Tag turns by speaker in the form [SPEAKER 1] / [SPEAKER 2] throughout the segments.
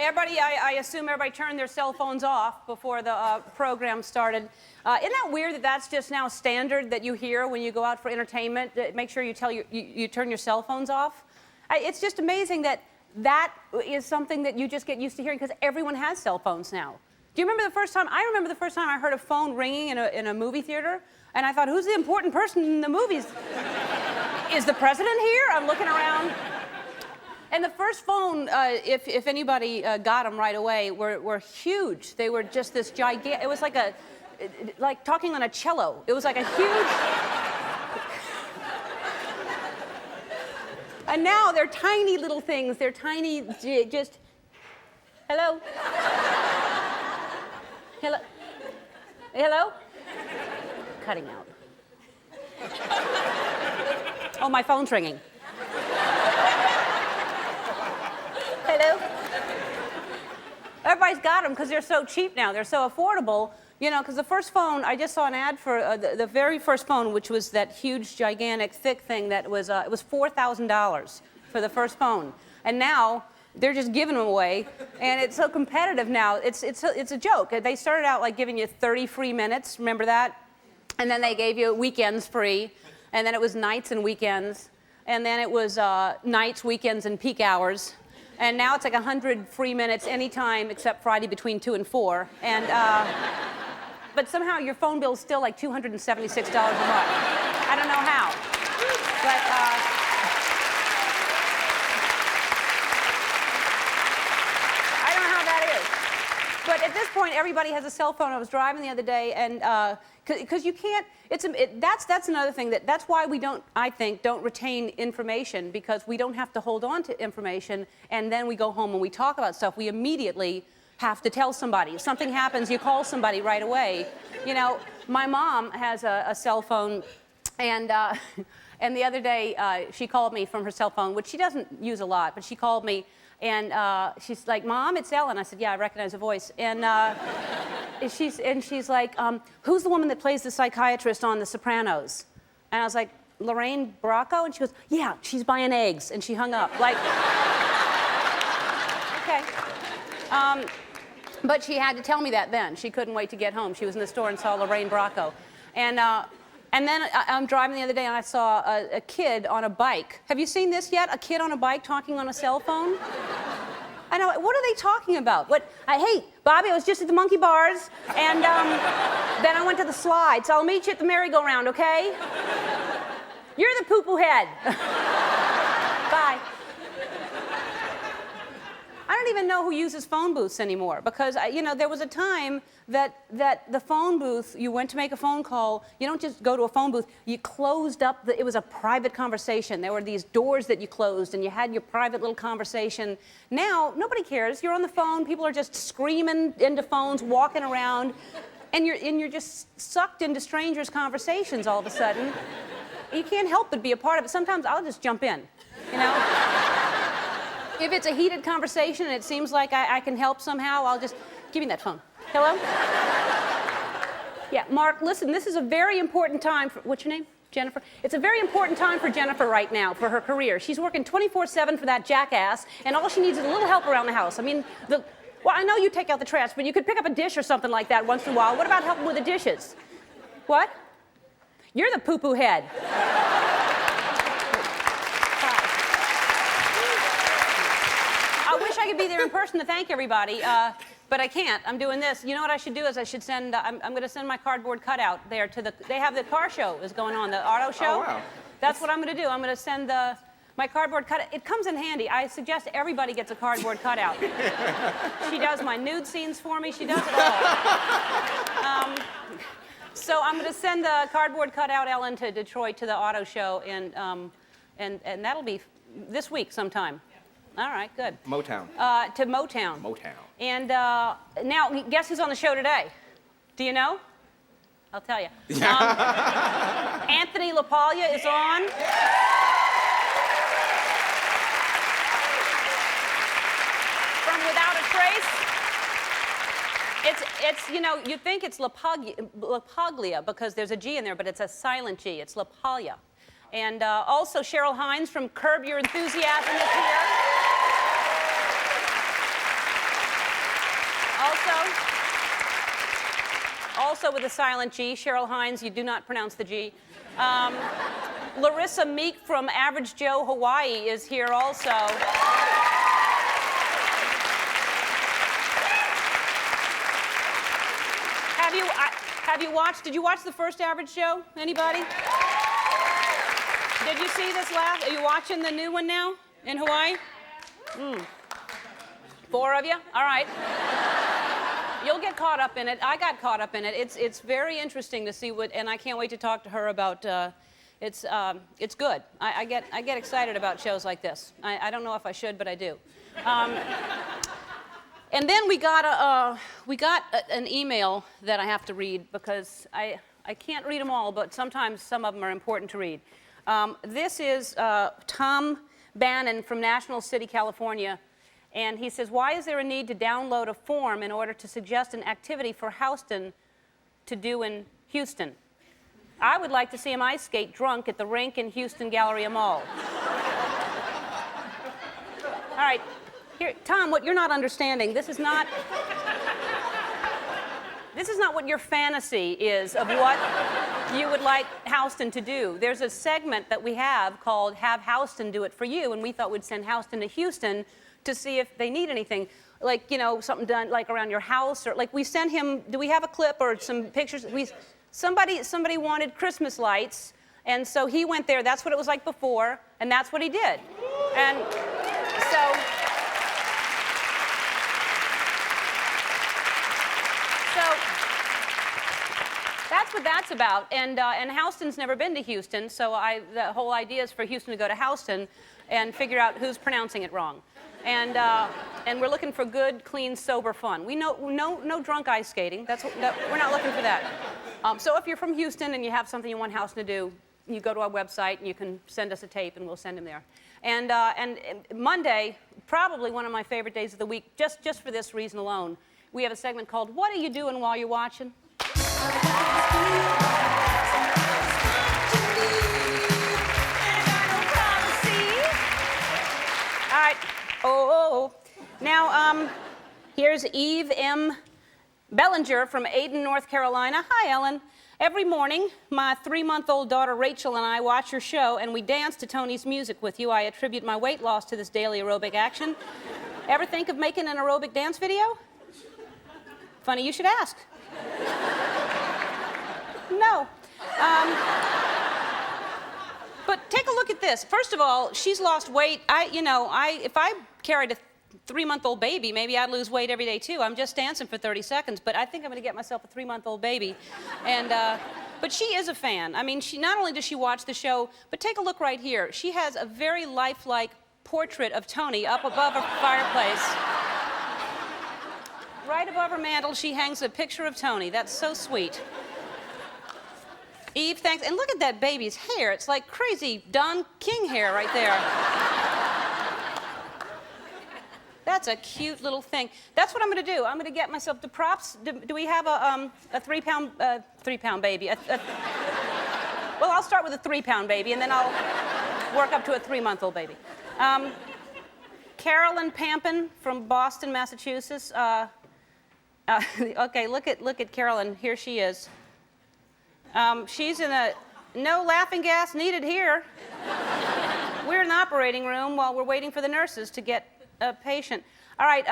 [SPEAKER 1] everybody, I assume everybody turned their cell phones off before the program started. Isn't that weird that that's just now standard that you hear when you go out for entertainment? Make sure you turn your cell phones off. It's just amazing that that is something that you just get used to hearing because everyone has cell phones now. Do you remember the first time? I remember the first time I heard a phone ringing in a movie theater, and I thought, who's the important person in the movies? Is the president here? I'm looking around. And the first phone, if anybody got them right away, were huge. They were just this gigantic. It was like talking on a cello. It was like a huge. And now they're tiny little things. They're tiny, just. Hello. Hello. Hello. Cutting out. Oh, my phone's ringing. Hello? Everybody's got them because they're so cheap now. They're so affordable. You know, because the first phone, I just saw an ad for the very first phone, which was that huge, gigantic, thick thing that was, it was $4,000 for the first phone. And now, they're just giving them away. And it's so competitive now. It's a joke. They started out like giving you 30 free minutes. Remember that? And then they gave you weekends free. And then it was nights and weekends. And then it was nights, weekends, and peak hours. And now it's like 100 free minutes anytime except Friday between 2 and 4. And, but somehow your phone bill is still like $276 a month. I don't know how. But, I don't know how that is. But at this point, everybody has a cell phone. I was driving the other day, and because you can't, that's another thing. That's why we don't, I think, don't retain information, because we don't have to hold on to information, and then we go home and we talk about stuff. We immediately have to tell somebody. If something happens, you call somebody right away. You know, my mom has a cell phone, and the other day she called me from her cell phone, which she doesn't use a lot, but she called me. And she's like, Mom, it's Ellen. I said, yeah, I recognize the voice. And she's like, who's the woman that plays the psychiatrist on The Sopranos? And I was like, Lorraine Bracco? And she goes, yeah, she's buying eggs. And she hung up. Like, okay. But she had to tell me that then. She couldn't wait to get home. She was in the store and saw Lorraine Bracco. And then I'm driving the other day and I saw a kid on a bike. Have you seen this yet? A kid on a bike talking on a cell phone? I know, what are they talking about? Hey, Bobby, I was just at the monkey bars, and then I went to the slides. I'll meet you at the merry-go-round, okay? You're the poo-poo head. Bye. I don't even know who uses phone booths anymore, because, you know, there was a time that the phone booth, you went to make a phone call, you don't just go to a phone booth, you closed up, it was a private conversation. There were these doors that you closed, and you had your private little conversation. Now, nobody cares. You're on the phone, people are just screaming into phones, walking around, and you're just sucked into strangers' conversations all of a sudden. You can't help but be a part of it. Sometimes I'll just jump in, you know? If it's a heated conversation and it seems like I can help somehow, I'll just give me that phone. Hello? Yeah, Mark, listen, this is a very important time for, what's your name? Jennifer? It's a very important time for Jennifer right now, for her career. She's working 24/7 for that jackass, and all she needs is a little help around the house. I mean, well, I know you take out the trash, but you could pick up a dish or something like that once in a while. What about helping with the dishes? What? You're the poo-poo head. I wish I could be there in person to thank everybody, but I can't. I'm doing this. You know what I should do is I should send, I'm going to send my cardboard cutout there to they have the car show is going on, the auto show.
[SPEAKER 2] Oh, wow.
[SPEAKER 1] That's what I'm going to do. I'm going to send my cardboard cutout. It comes in handy. I suggest everybody gets a cardboard cutout. She does my nude scenes for me. She does it all. So I'm going to send the cardboard cutout Ellen to Detroit to the auto show, and that'll be this week sometime. All right, good.
[SPEAKER 2] Motown.
[SPEAKER 1] To Motown.
[SPEAKER 2] Motown.
[SPEAKER 1] And now, guess who's on the show today? Do you know? I'll tell you. Anthony LaPaglia is on. From Without a Trace. It's you know, you think it's LaPaglia because there's a G in there, but it's a silent G. It's LaPaglia. And also Cheryl Hines from Curb Your Enthusiasm is here. Also with a silent G, Cheryl Hines, you do not pronounce the G. Larissa Meek from Average Joe, Hawaii is here also. Did you watch the first Average Joe? Anybody? Did you see this last? Are you watching the new one now in Hawaii? 4 of you? All right. You'll get caught up in it. I got caught up in it. It's very interesting to see what, and I can't wait to talk to her about. It's good. I get excited about shows like this. I don't know if I should, but I do. And then we got an email that I have to read because I can't read them all, but sometimes some of them are important to read. This is Tom Bannon from National City, California, and he says, why is there a need to download a form in order to suggest an activity for Houston to do in Houston? I would like to see him ice skate drunk at the rink in Houston Galleria Mall. All right. Here, Tom, what you're not understanding, this is not what your fantasy is of what you would like Houston to do. There's a segment that we have called Have Houston Do It For You, and we thought we'd send Houston to Houston to see if they need anything, like, you know, something done like around your house, or like we sent him, do we have a clip or some pictures? Somebody wanted Christmas lights, and so he went there. That's what it was like before, and that's what he did. And so that's what that's about. And Houston's never been to Houston, so the whole idea is for Houston to go to Houston and figure out who's pronouncing it wrong. And we're looking for good, clean, sober fun. We know no drunk ice skating. We're not looking for that. So if you're from Houston and you have something you want Houston to do, you go to our website and you can send us a tape and we'll send him there. And Monday, probably one of my favorite days of the week, just for this reason alone, we have a segment called What Are You Doing While You're Watching? All right. Now, here's Eve M. Bellinger from Ayden, North Carolina. Hi, Ellen. Every morning, my 3-month-old daughter Rachel and I watch your show, and we dance to Tony's music with you. I attribute my weight loss to this daily aerobic action. Ever think of making an aerobic dance video? Funny you should ask. No. But take a look at this. First of all, she's lost weight. If I carried a 3-month-old baby, maybe I'd lose weight every day too. I'm just dancing for 30 seconds, but I think I'm going to get myself a 3-month-old baby. And but she is a fan. I mean, not only does she watch the show, but take a look right here. She has a very lifelike portrait of Tony up above her fireplace. Right above her mantle, she hangs a picture of Tony. That's so sweet. Eve, thanks. And look at that baby's hair. It's like crazy Don King hair right there. That's a cute little thing. That's what I'm going to do. I'm going to get myself the props. Do we have a 3-pound baby? Well, I'll start with a 3-pound baby, and then I'll work up to a 3-month-old baby. Carolyn Pampin from Boston, Massachusetts. Okay, look at Carolyn. Here she is. She's in a no laughing gas needed here. We're in the operating room while we're waiting for the nurses to get a patient. All right,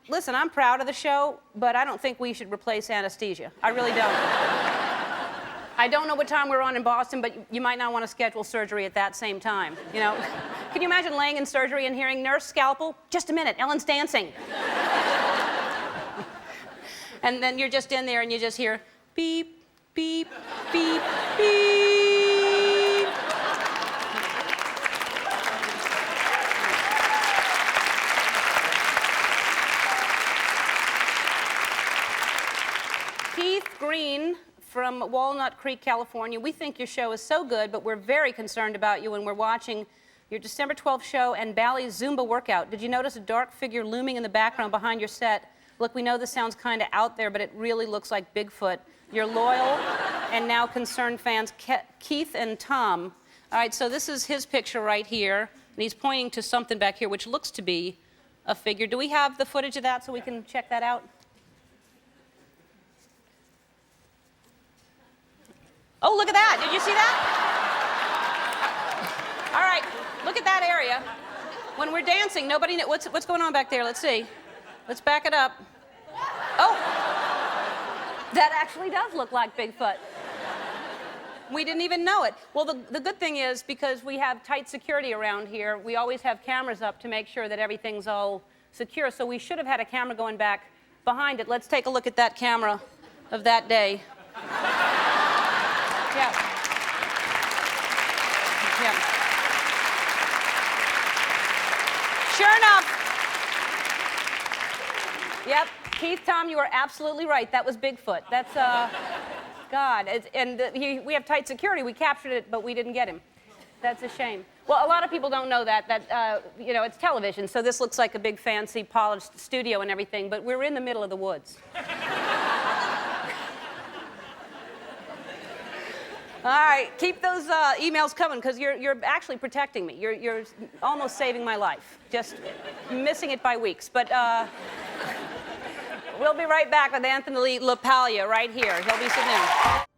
[SPEAKER 1] listen, I'm proud of the show, but I don't think we should replace anesthesia. I really don't. I don't know what time we're on in Boston, but you might not want to schedule surgery at that same time, you know? Can you imagine laying in surgery and hearing, nurse, scalpel? Just a minute, Ellen's dancing. And then you're just in there and you just hear beep, beep, beep, beep. Keith Green from Walnut Creek, California. We think your show is so good, but we're very concerned about you when we're watching your December 12th show and Bally's Zumba workout. Did you notice a dark figure looming in the background behind your set? Look, we know this sounds kind of out there, but it really looks like Bigfoot. Your loyal and now concerned fans, Keith and Tom. All right, so this is his picture right here, and he's pointing to something back here, which looks to be a figure. Do we have the footage of that so we can check that out? Oh, look at that. Did you see that? All right, look at that area. When we're dancing, nobody knows. What's going on back there? Let's see. Let's back it up. Oh, that actually does look like Bigfoot. We didn't even know it. Well, the good thing is, because we have tight security around here, we always have cameras up to make sure that everything's all secure. So we should have had a camera going back behind it. Let's take a look at that camera of that day. Yeah. Yeah. Sure enough. Yep. Keith, Tom, you are absolutely right. That was Bigfoot. That's, God. We have tight security. We captured it, but we didn't get him. That's a shame. Well, a lot of people don't know that you know, it's television, so this looks like a big, fancy, polished studio and everything, but we're in the middle of the woods. All right, keep those emails coming, because you're actually protecting me. You're almost saving my life. Just missing it by weeks. But we'll be right back with Anthony LaPaglia right here. He'll be sitting in.